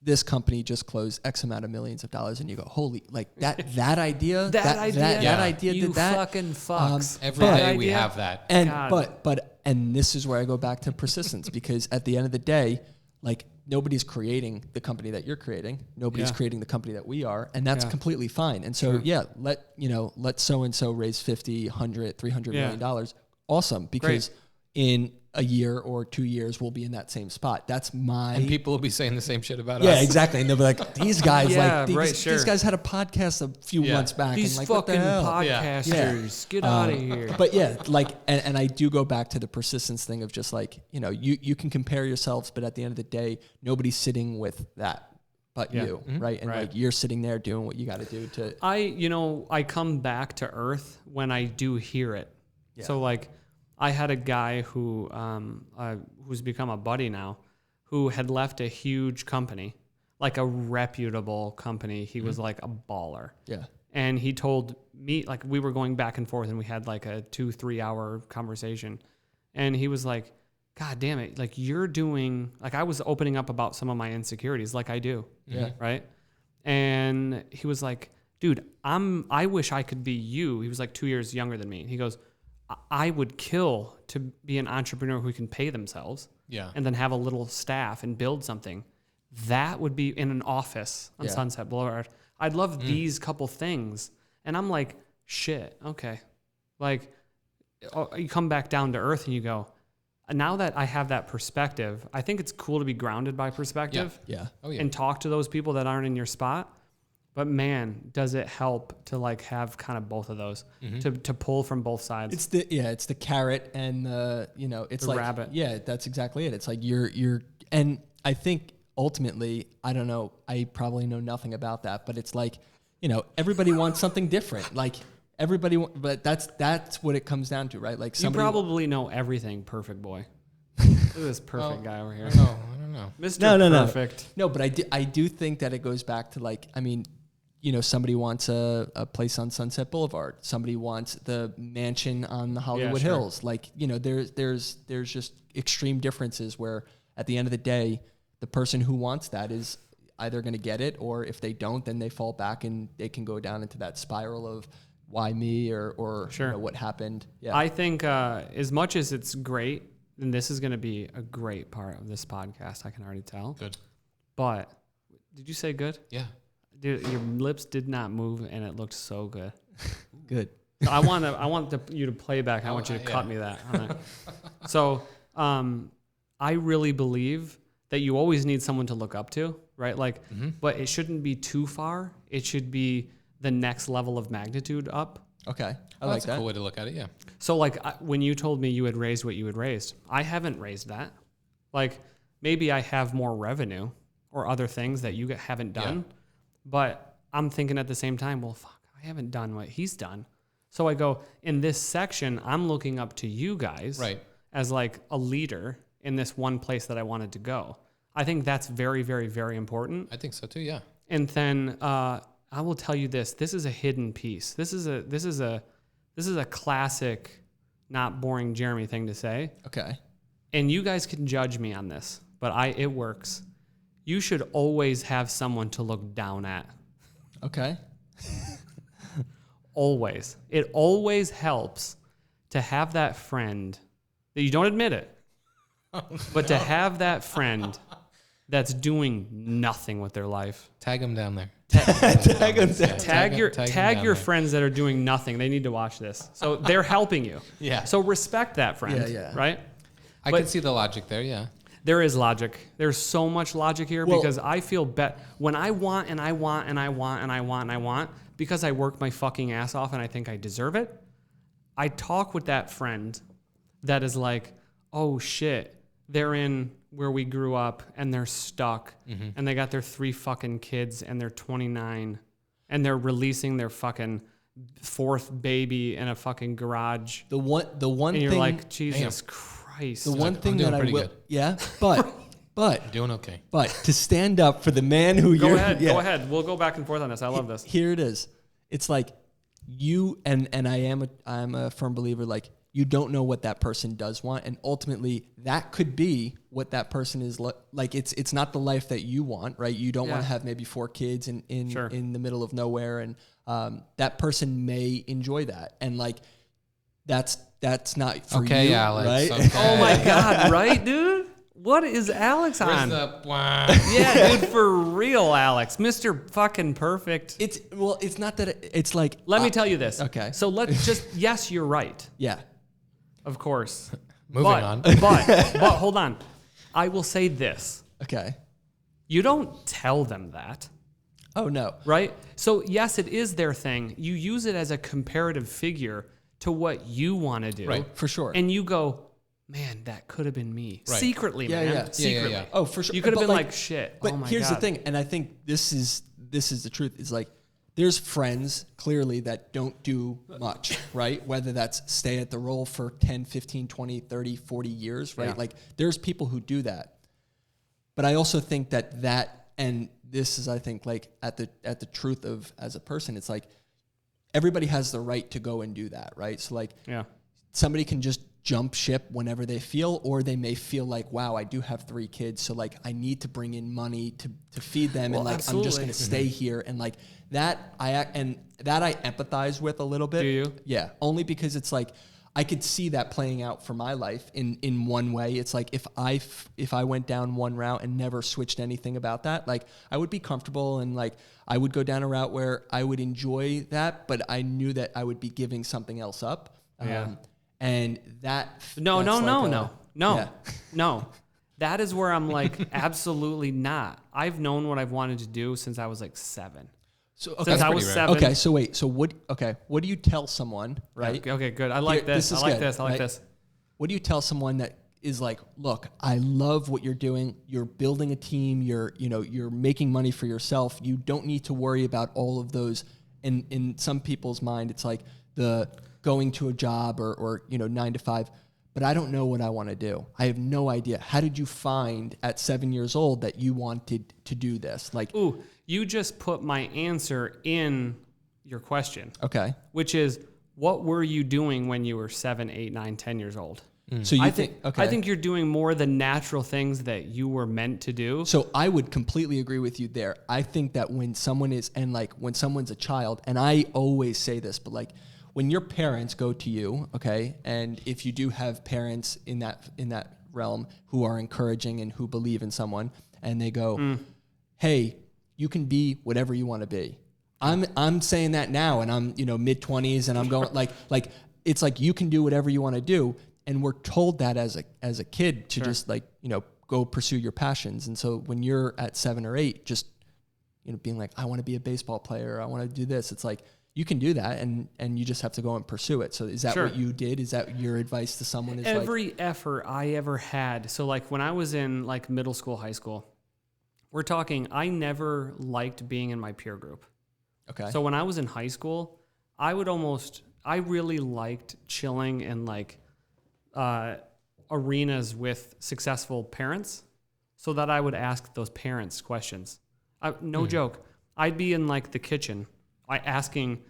this company just closed X amount of millions of dollars, and you go, holy, like that idea, that idea you did that. fucking fucks. Every But- day we idea- have that. And God. but this is where I go back to persistence, because at the end of the day, like nobody's creating the company that you're creating. Nobody's creating the company that we are, and that's completely fine. And so let so and so raise 50, 100, 300 million dollars. Awesome, because in a year or 2 years we'll be in that same spot. That's my And people will be saying the same shit about us. yeah, exactly. And they'll be like, these guys, Yeah, like right, sure. these guys had a podcast a few months back, These and like, what the fucking hell? podcasters, get out of here. But yeah, like, and I do go back to the persistence thing of just like, you know, you can compare yourselves, but at the end of the day, nobody's sitting with that but you, right? And like you're sitting there doing what you got to do to. I come back to earth when I do hear it. Yeah. So like, I had a guy who who's become a buddy now, who had left a huge company, like a reputable company. He was like a baller. Yeah. And he told me, like, we were going back and forth, and we had like a 2-3 hour conversation. And he was like, God damn it. Like, you're doing, like, I was opening up about some of my insecurities like I do. Yeah. Right. And he was like, dude, I wish I could be you. He was like 2 years younger than me. He goes, I would kill to be an entrepreneur who can pay themselves. Yeah. And then have a little staff and build something. That would be in an office on Sunset Boulevard. I'd love these couple things. And I'm like, shit, okay. Like, you come back down to earth and you go, now that I have that perspective, I think it's cool to be grounded by perspective. Yeah. And talk to those people that aren't in your spot. But man, does it help to like have kind of both of those to pull from both sides. It's the carrot and the, it's The like rabbit. Yeah, that's exactly it. It's like and I think ultimately, I don't know, I probably know nothing about that, but it's like, everybody wants something different. Like but that's what it comes down to, right? Like You probably know everything, perfect boy. Look at this perfect guy over here. I don't know. Mr. No. Perfect. No, but I do think that it goes back to like, I mean, somebody wants a place on Sunset Boulevard. Somebody wants the mansion on the Hollywood sure. Hills. Like, there's just extreme differences where at the end of the day, the person who wants that is either going to get it, or if they don't, then they fall back and they can go down into that spiral of why me or Sure. what happened. Yeah. I think as much as it's great, and this is going to be a great part of this podcast, I can already tell. Good. But did you say good? Yeah. Dude, your lips did not move, and it looked so good. Good. So I want you to play back. I want you to cut me that. On it. So I really believe that you always need someone to look up to, right? Like, but it shouldn't be too far. It should be the next level of magnitude up. Okay. I Oh, like that's that. a cool way to look at it. Yeah. So like when you told me you had raised what you had raised, I haven't raised that. Like maybe I have more revenue or other things that you haven't done, but I'm thinking at the same time, well, fuck, I haven't done what he's done. So I go, in this section, I'm looking up to you guys as like a leader in this one place that I wanted to go. I think that's very, very, very important. I think so too. Yeah. And then I will tell you this: this is a hidden piece. This is a classic, not boring Jeremy thing to say. Okay. And you guys can judge me on this, but it works. You should always have someone to look down at. Okay. Always. It always helps to have that friend that you don't admit it, but to have that friend that's doing nothing with their life. Tag them down there. Tag them down. Tag your friends that are doing nothing. They need to watch this. So they're helping you. Yeah. So respect that friend. Yeah. Right? I can see the logic there. Yeah. There is logic. There's so much logic here because I feel when I want and I want and I want and I want and I want, because I work my fucking ass off and I think I deserve it, I talk with that friend that is like, oh shit, they're in where we grew up and they're stuck and they got their 3 fucking kids and they're 29 and they're releasing their fucking 4th baby in a fucking garage. The one And you're thing, like, Jesus Christ. the one thing doing that I pretty will, good. yeah, but Doing okay. But to stand up for the man who Go you're ahead. yeah. Go ahead. We'll go back and forth on this. I love this. Here it is. It's like you and I'm a firm believer, like you don't know what that person does want, and ultimately that could be what that person is like. It's not the life that you want, right? You don't want to have maybe 4 kids in the middle of nowhere, and that person may enjoy that, and like that's not for Okay, you, Alex. right? Okay. Oh my God, right, dude? What is Alex Where's on? the Yeah, dude, for real, Alex. Mr. fucking Perfect. It's not that it's like. Let me tell you this. Okay. So let's just, yes, you're right. Yeah. Of course. Moving on. But hold on. I will say this. Okay. You don't tell them that, Oh no. right? So yes, it is their thing. You use it as a comparative figure to what you want to do. Right. For sure. And you go, man, that could have been me. Right. Secretly, Yeah, man. yeah. Secretly. Yeah. Oh, for sure. You could have But been like, shit. But Oh my here's God. the thing, and I think this is the truth. Is like there's friends clearly that don't do much, right? Whether that's stay at the role for 10, 15, 20, 30, 40 years, right? Yeah. Like there's people who do that. But I also think that and this is I think like at the truth of as a person, it's like everybody has the right to go and do that, right? So like somebody can just jump ship whenever they feel, or they may feel like, wow, I do have 3 kids, so like I need to bring in money to feed them, and like absolutely. I'm just gonna stay here, and like that I empathize with a little bit. Do you? Yeah, only because it's like I could see that playing out for my life in one way. It's like if I went down one route and never switched anything about that, like I would be comfortable and like I would go down a route where I would enjoy that, but I knew that I would be giving something else up. Yeah. And that No. Yeah. No. That is where I'm like, absolutely not. I've known what I've wanted to do since I was like 7. So Since I pretty was rare. 7. Okay, so wait. So what? Okay, what do you tell someone, right? Okay, good. I like Here, this. is I like good, this. I like right? this. What do you tell someone that is like, look, I love what you're doing. You're building a team. You're making money for yourself. You don't need to worry about all of those. And in some people's mind, it's like the going to a job or 9 to 5. But I don't know what I want to do. I have no idea. How did you find at 7 years old that you wanted to do this? Like, Ooh, you just put my answer in your question, okay. which is, what were you doing when you were 7, 8, 9, 10 years old? So you I think, okay. I think you're doing more the natural things that you were meant to do. So I would completely agree with you there. I think that when someone is, and like when someone's a child, and I always say this, but like when your parents go to you, okay, and if you do have parents in that realm who are encouraging and who believe in someone, and they go, hey, you can be whatever you want to be. I'm saying that now, and I'm mid-20s, and I'm going like it's like you can do whatever you want to do, and we're told that as a kid to just like go pursue your passions. And so when you're at 7 or 8, just being like, I want to be a baseball player, I want to do this. It's like you can do that, and you just have to go and pursue it. So is that what you did? Is that your advice to someone? Is every effort I ever had. So like when I was in like middle school, high school, we're talking, I never liked being in my peer group. Okay. So when I was in high school, I really liked chilling in like arenas with successful parents so that I would ask those parents questions. No joke. I'd be in like the kitchen asking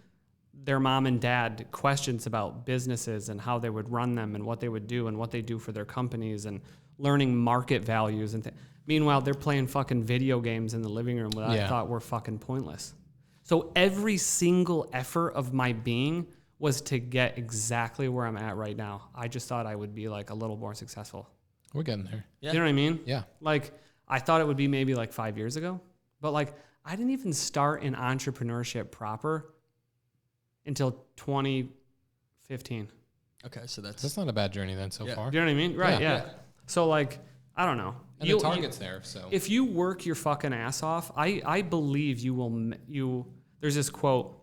their mom and dad questions about businesses and how they would run them and what they would do and what they do for their companies and learning market values. And meanwhile, they're playing fucking video games in the living room that I thought were fucking pointless. So every single effort of my being was to get exactly where I'm at right now. I just thought I would be like a little more successful. We're getting there. Yeah. You know what I mean? Yeah. Like I thought it would be maybe like 5 years ago, but like I didn't even start in entrepreneurship proper until 2015. Okay, so That's not a bad journey then so far. Do you know what I mean? Right, yeah. So like, I don't know. And the target's there, so. If you work your fucking ass off, I believe you will, there's this quote,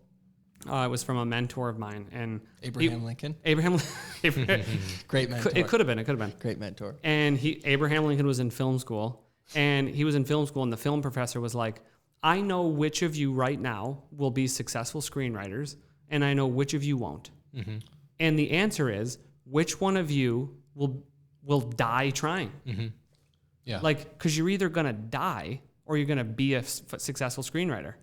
it was from a mentor of mine, and Abraham Lincoln. Great mentor. It could have been. Great mentor. And Abraham Lincoln was in film school, and he was in film school, and the film professor was like, I know which of you right now will be successful screenwriters, and I know which of you won't. Mm-hmm. And the answer is, which one of you will die trying? Mm-hmm. Yeah. Like, because you're either going to die or you're going to be a successful screenwriter.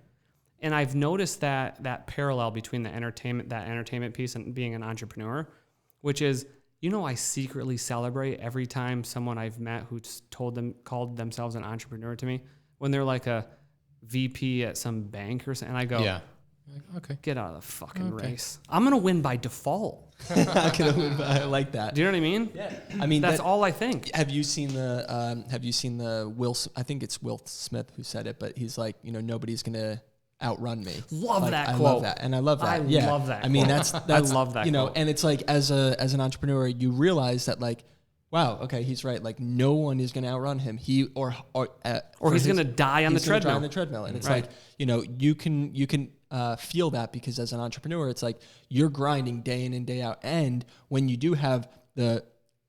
And I've noticed that parallel between that entertainment piece and being an entrepreneur, which is, I secretly celebrate every time someone I've met who's called themselves an entrepreneur to me, when they're like a VP at some bank or something, and I go, yeah. Okay. Get out of the fucking race. I'm going to win by default. I like that. Do you know what I mean? Yeah. I mean, that's all I think. Have you seen the Will? I think it's Will Smith who said it, but he's like, nobody's gonna outrun me. Love that quote. I love that, and I love that. I love that. I mean, quote. that's I love that. Quote. And it's like as an entrepreneur, you realize that like, wow, okay, he's right. Like no one is gonna outrun him. Or he's gonna die on the treadmill. Die on the treadmill, and it's like you can. Feel that because as an entrepreneur, it's like you're grinding day in and day out. And when you do have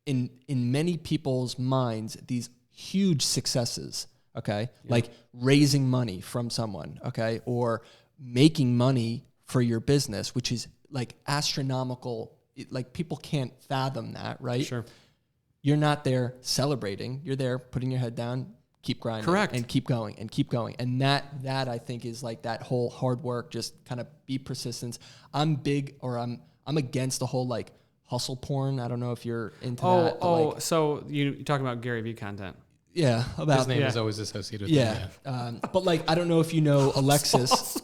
in many people's minds, these huge successes, okay, like raising money from someone, okay, or making money for your business, which is like astronomical. Like people can't fathom that, right? Sure. You're not there celebrating. You're there putting your head down, keep grinding. Correct. And keep going and keep going. And that I think is like that whole hard work, just kind of be persistent. I'm against the whole like hustle porn. I don't know if you're into that. So you're talking about Gary Vee content. Yeah. His name is always associated with him. But like, I don't know if you know Alexis.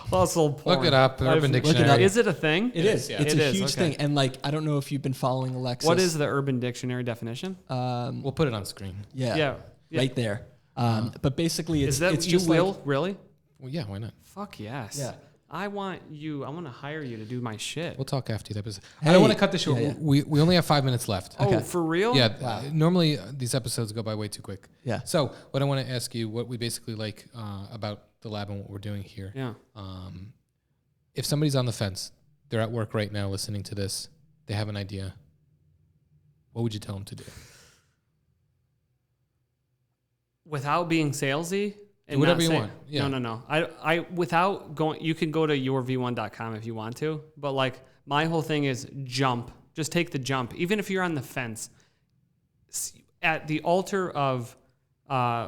Hustle porn. Look it up, Urban Dictionary. Is it a thing? It is. Yeah. It's a huge thing. And like, I don't know if you've been following Alexis. What is the Urban Dictionary definition? We'll put it on screen. Yeah. Right there. But basically, it's is that it's you just will like, really? Well, yeah, why not? Fuck yes. Yeah. I want to hire you to do my shit. We'll talk after the episode. I Hey. don't want to cut this short. Yeah, yeah. We only have 5 minutes left. Oh, for real? Yeah. Wow. Normally these episodes go by way too quick. Yeah. So what I want to ask you, what we basically like about the lab and what we're doing here. Yeah. If somebody's on the fence, they're at work right now listening to this, they have an idea, what would you tell them to do? Without being salesy. Do whatever you want. Yeah. No. I without going, you can go to yourv1.com if you want to, but like my whole thing is jump. Just take the jump. Even if you're on the fence, at the altar of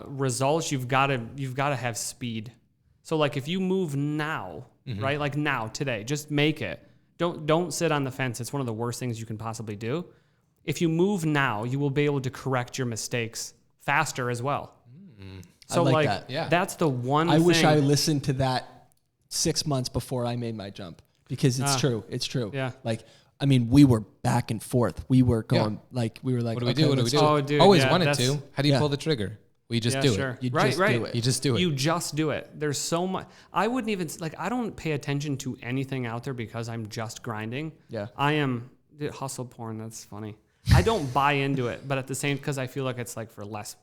results, you've got to have speed. So like if you move now, right? Like now, today, just make it. Don't sit on the fence. It's one of the worst things you can possibly do. If you move now, you will be able to correct your mistakes faster as well. So I like like that. Yeah. that's the one I thing. wish I listened to that 6 months before I made my jump because it's true. It's true. Yeah. Like, I mean, we were back and forth. We were going we were like, What do we okay, do? What do we let's do? Oh, dude, Always yeah, wanted that's- to. How do you Yeah. pull the trigger? We just Yeah, do sure. it. You right, just right. do it. You just do it. You just do it. There's so much. I wouldn't even I don't pay attention to anything out there because I'm just grinding. Yeah. I am hustle porn. That's funny. I don't buy into it, but at the same, because I feel like it's like for less.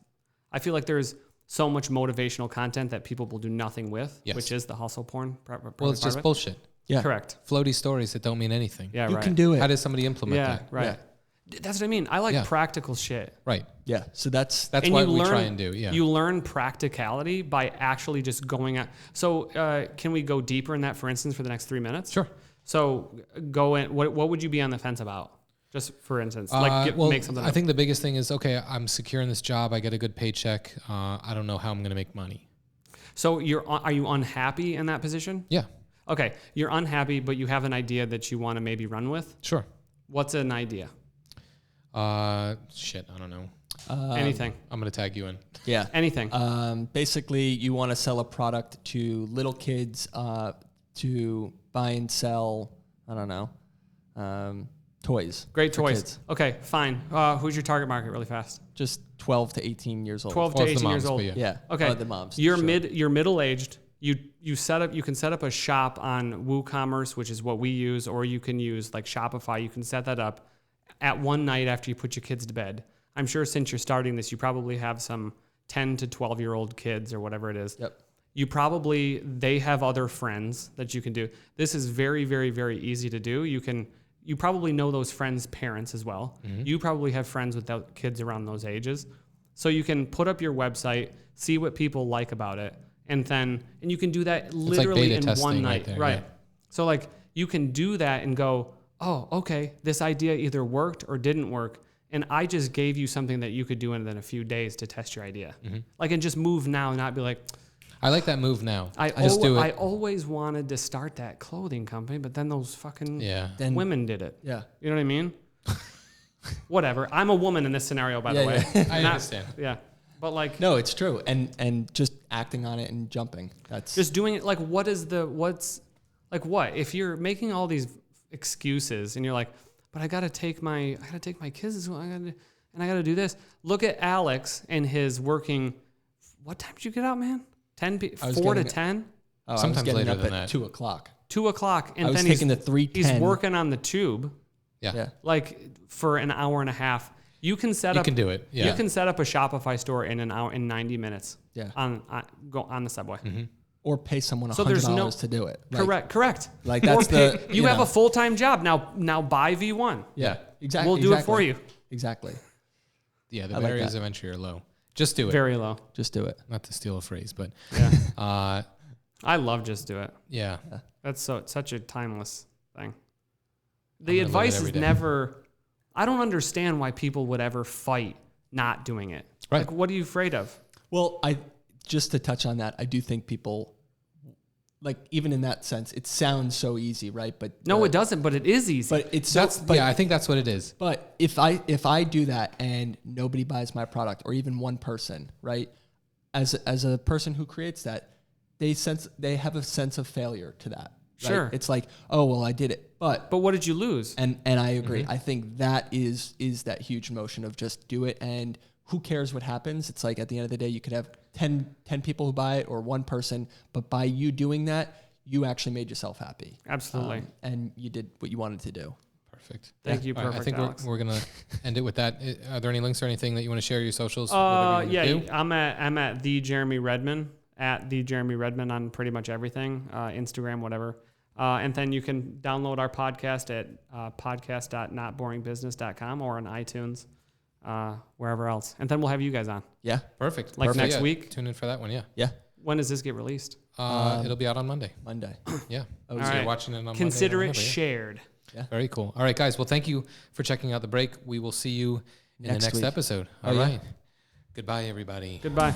I feel like there's so much motivational content that people will do nothing with, Yes. which is the hustle porn. Well, it's just bullshit. Yeah. Correct. Floaty stories that don't mean anything. Yeah, You right. can do it. How does somebody implement Yeah, that? right. That's what I mean. I like Yeah. practical shit. Right. Yeah. So that's That's And what you we learn, try and do. Yeah. You learn practicality by actually just going out. So can we go deeper in that, for instance, for the next 3 minutes? Sure. So go in. What would you be on the fence about? Just for instance, like Well, make something I up. think the biggest thing is, okay, I'm secure in this job. I get a good paycheck. I don't know how I'm going to make money. So are you unhappy in that position? Yeah. Okay, you're unhappy, but you have an idea that you want to maybe run with. Sure. What's an idea? Shit. I don't know. Anything. I'm going to tag you in. yeah. Anything. Basically, you want to sell a product to little kids to buy and sell. I don't know, toys. Great for toys. kids. Okay, fine. Who's your target market? Really fast. Just 12 to 18 years old. 12 Well, to it's 18 the years moms, old. but Yeah. Okay. The moms. You're sure. you're middle aged. You can set up a shop on WooCommerce, which is what we use, or you can use like Shopify. You can set that up at one night after you put your kids to bed. I'm sure since you're starting this, you probably have some 10 to 12-year-old kids or whatever it is. Yep. They have other friends that you can do. This is very, very, very easy to do. You probably know those friends' parents as well. You probably have friends with kids around those ages. So you can put up your website, see what people like about it, and you can do that literally beta in testing one right night. there, Right. yeah. So like you can do that and go, oh, okay, this idea either worked or didn't work. And I just gave you something that you could do in a few days to test your idea. Like, and just move now and not be like, I like that move now. I do it. I always wanted to start that clothing company, but then those fucking Yeah. women did it. Yeah. You know what I mean? Whatever. I'm a woman in this scenario, by the Yeah, way. yeah. I Not- understand. Yeah. But like, No, it's true. And just acting on it and jumping. That's just doing it. Like, what? If you're making all these excuses and you're like, but I gotta take my kids to school, and I gotta do this. Look at Alex and his working. What time did you get out, man? 4 to 10? I was Sometimes getting later up than at that. 2 o'clock. 2 o'clock. And I was then taking the 3:10. he's working on the tube Yeah. Yeah. like for an hour and a half. You can set You up. can do it. Yeah. You can set up a Shopify store in an hour in 90 minutes. Yeah. Go on the subway. Or pay someone So there's $100 no- to do it. Like, Correct. Like Or that's the you have a full-time job now. Buy V1. Yeah. Exactly. We'll do it for you. Exactly. Yeah. The I like barriers that. of entry are low. Just do it. Very low. Just do it. Not to steal a phrase, but Yeah. I love just do it. yeah. That's such a timeless thing. I'm The gonna live advice it every is day. never. I don't understand why people would ever fight not doing it. Right. Like, what are you afraid of? Well, just to touch on that, I do think people, like, even in that sense, it sounds so easy, right? But No, it doesn't. But it is easy. But it's so. I think that's what it is. But if I do that and nobody buys my product, or even one person, right? As a person who creates that, they have a sense of failure to that. Right? Sure. It's like, oh well, I did it, but what did you lose? and I agree. I think that is that huge motion of just do it, and who cares what happens? It's like at the end of the day, you could have 10 people who buy it or one person, but by you doing that, you actually made yourself happy. Absolutely. And you did what you wanted to do. Perfect. Thank you. All right, Perfect. I think Alex. we're gonna end it with that. Are there any links or anything that you want to share? Your socials? Whatever you wanna do? I'm at the Jeremy Redman, at the Jeremy Redman on pretty much everything, Instagram, whatever. And then you can download our podcast at podcast.notboringbusiness.com or on iTunes, wherever else. And then we'll have you guys on. Yeah. Perfect. Like Perfect. next week? Tune in for that one. Yeah. Yeah. When does this get released? It'll be out on Monday. Monday. Yeah. Oh, So All you're right. watching it on Consider Monday or it whenever, yeah. shared. Very cool. All right, guys. Well, thank you for checking out the break. We will see you in Next the next week. episode. Oh, All yeah. right. Goodbye, everybody. Goodbye.